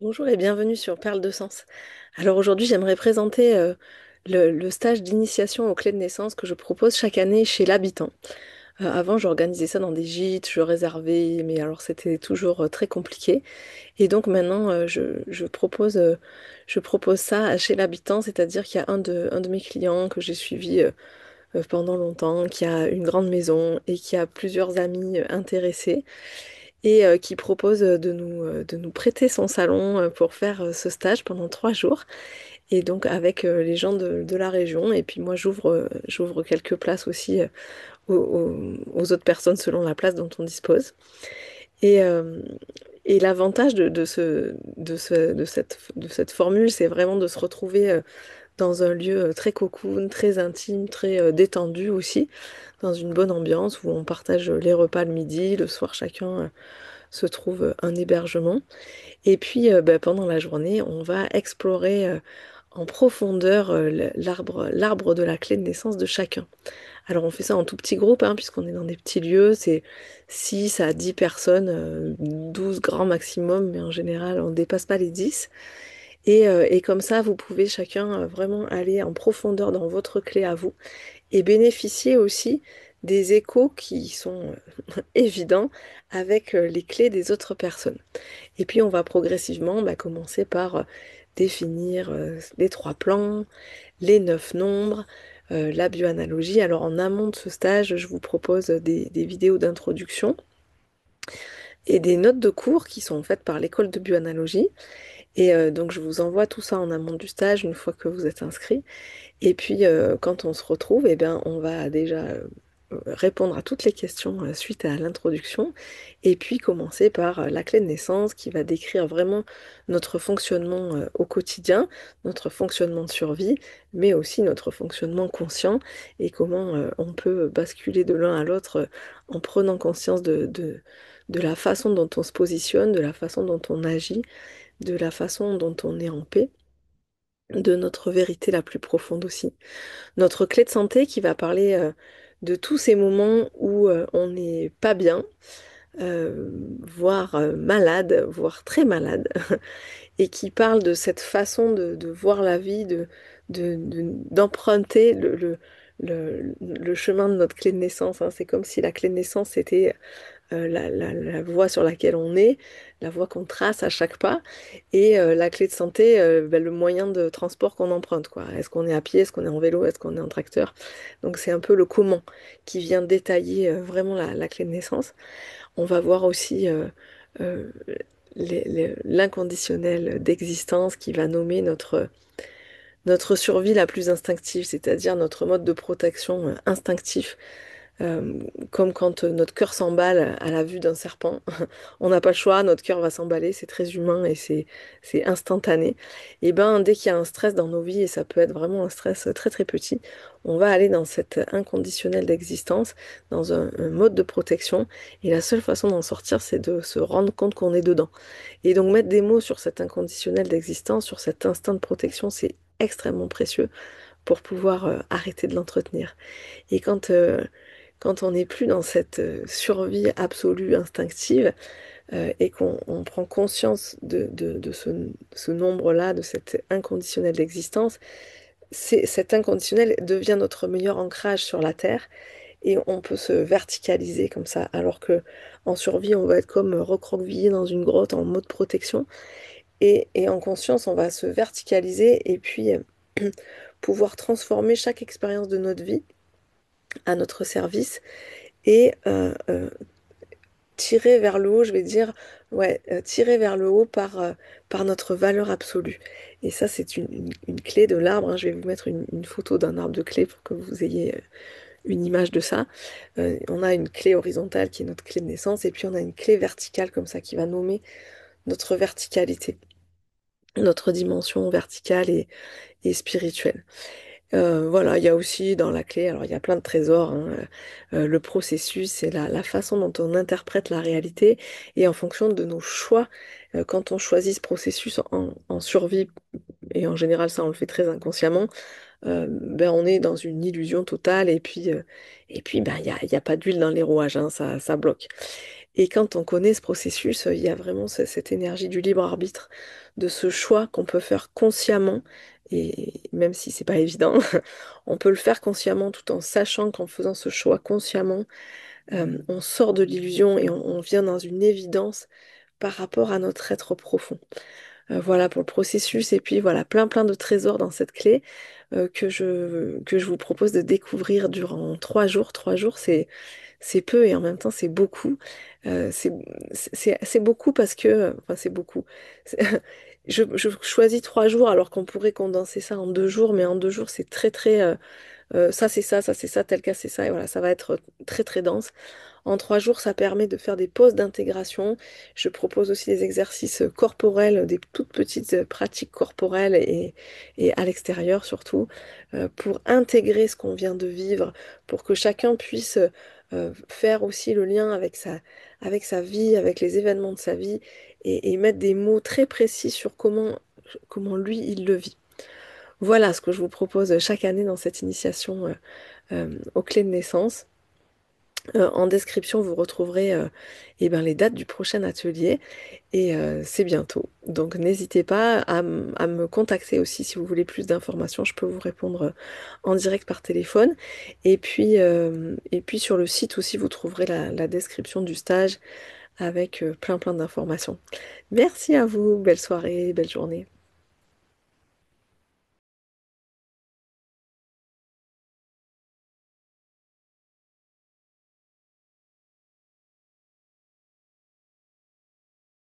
Bonjour et bienvenue sur Perle de Sens. Alors aujourd'hui, j'aimerais présenter le stage d'initiation aux clés de naissance que je propose chaque année chez l'habitant. Avant, j'organisais ça dans des gîtes, je réservais, mais alors c'était toujours très compliqué. Et donc maintenant, je propose ça chez l'habitant, c'est-à-dire qu'il y a un de mes clients que j'ai suivi pendant longtemps, qui a une grande maison et qui a plusieurs amis intéressés et qui propose de nous prêter son salon pour faire ce stage pendant 3 jours. Et donc avec les gens de la région. Et puis moi, j'ouvre quelques places aussi aux autres personnes selon la place dont on dispose. Et, euh, et l'avantage de cette formule, c'est vraiment de se retrouver dans un lieu très cocoon, très intime, très détendu aussi, dans une bonne ambiance où on partage les repas le midi, le soir chacun se trouve un hébergement. Et puis pendant la journée, on va explorer en profondeur l'arbre de la clé de naissance de chacun. Alors on fait ça en tout petit groupe, hein, puisqu'on est dans des petits lieux, c'est 6 à 10 personnes, 12 grands maximum, mais en général on ne dépasse pas les 10. Et comme ça, vous pouvez chacun vraiment aller en profondeur dans votre clé à vous et bénéficier aussi des échos qui sont évidents avec les clés des autres personnes. Et puis on va progressivement commencer par définir les 3 plans, les 9 nombres, la bioanalogie. Alors en amont de ce stage, je vous propose des vidéos d'introduction et des notes de cours qui sont faites par l'école de bioanalogie. Et donc je vous envoie tout ça en amont du stage une fois que vous êtes inscrit. Et puis quand on se retrouve, eh bien, on va déjà répondre à toutes les questions suite à l'introduction, et puis commencer par la clé de naissance qui va décrire vraiment notre fonctionnement au quotidien, notre fonctionnement de survie, mais aussi notre fonctionnement conscient et comment on peut basculer de l'un à l'autre en prenant conscience de la façon dont on se positionne, de la façon dont on agit, de la façon dont on est en paix, de notre vérité la plus profonde aussi. Notre clé de santé qui va parler de tous ces moments où on n'est pas bien, voire malade, voire très malade, et qui parle de cette façon de voir la vie, d'emprunter le chemin de notre clé de naissance, hein. C'est comme si la clé de naissance c'était la voie sur laquelle on est, la voie qu'on trace à chaque pas, et la clé de santé, le moyen de transport qu'on emprunte, quoi. Est-ce qu'on est à pied, est-ce qu'on est en vélo, est-ce qu'on est en tracteur? Donc c'est un peu le comment qui vient détailler vraiment la clé de naissance. On va voir aussi euh, l'inconditionnel d'existence qui va nommer notre survie la plus instinctive, c'est-à-dire notre mode de protection instinctif, euh, comme quand notre cœur s'emballe à la vue d'un serpent. On n'a pas le choix, notre cœur va s'emballer, c'est très humain et c'est instantané. Et ben dès qu'il y a un stress dans nos vies, et ça peut être vraiment un stress très très petit, on va aller dans cet inconditionnel d'existence, dans un mode de protection. Et la seule façon d'en sortir, c'est de se rendre compte qu'on est dedans. Et donc mettre des mots sur cet inconditionnel d'existence, sur cet instinct de protection, c'est extrêmement précieux pour pouvoir arrêter de l'entretenir. Et quand on n'est plus dans cette survie absolue instinctive et qu'on on prend conscience de ce nombre-là, de cet inconditionnel d'existence, cet inconditionnel devient notre meilleur ancrage sur la Terre et on peut se verticaliser comme ça, alors que en survie, on va être comme recroquevillé dans une grotte en mode protection et en conscience, on va se verticaliser et puis pouvoir transformer chaque expérience de notre vie à notre service et tirer vers le haut, je vais dire, ouais, tirer vers le haut par notre valeur absolue. Et ça, c'est une clé de l'arbre, hein. Je vais vous mettre une photo d'un arbre de clé pour que vous ayez une image de ça. On a une clé horizontale qui est notre clé de naissance, et puis on a une clé verticale comme ça qui va nommer notre verticalité, notre dimension verticale et spirituelle. Voilà, il y a aussi dans la clé, alors il y a plein de trésors, hein, le processus, c'est la façon dont on interprète la réalité et en fonction de nos choix, quand on choisit ce processus en survie, et en général ça on le fait très inconsciemment, on est dans une illusion totale et puis ben, il y a pas d'huile dans les rouages, hein, ça bloque. Et quand on connaît ce processus, il y a vraiment cette énergie du libre arbitre, de ce choix qu'on peut faire consciemment, et même si c'est pas évident, on peut le faire consciemment tout en sachant qu'en faisant ce choix consciemment, on sort de l'illusion et on vient dans une évidence par rapport à notre être profond. Voilà pour le processus, et puis voilà, plein plein de trésors dans cette clé que je vous propose de découvrir durant 3 jours. 3 jours, c'est peu et en même temps c'est beaucoup. C'est c'est beaucoup parce que, enfin c'est beaucoup. C'est- je choisis 3 jours alors qu'on pourrait condenser ça en 2 jours, mais en 2 jours c'est très très... ça c'est ça, tel cas c'est ça, et voilà, ça va être très très dense. En 3 jours, ça permet de faire des pauses d'intégration. Je propose aussi des exercices corporels, des toutes petites pratiques corporelles et à l'extérieur surtout, pour intégrer ce qu'on vient de vivre, pour que chacun puisse faire aussi le lien avec sa vie, avec les événements de sa vie, et mettre des mots très précis sur comment lui, il le vit. Voilà ce que je vous propose chaque année dans cette initiation aux clés de naissance. En description, vous retrouverez eh ben, les dates du prochain atelier, et c'est bientôt. Donc n'hésitez pas à me contacter aussi si vous voulez plus d'informations. Je peux vous répondre en direct par téléphone. Et puis sur le site aussi, vous trouverez la description du stage avec plein plein d'informations. Merci à vous, belle soirée, belle journée.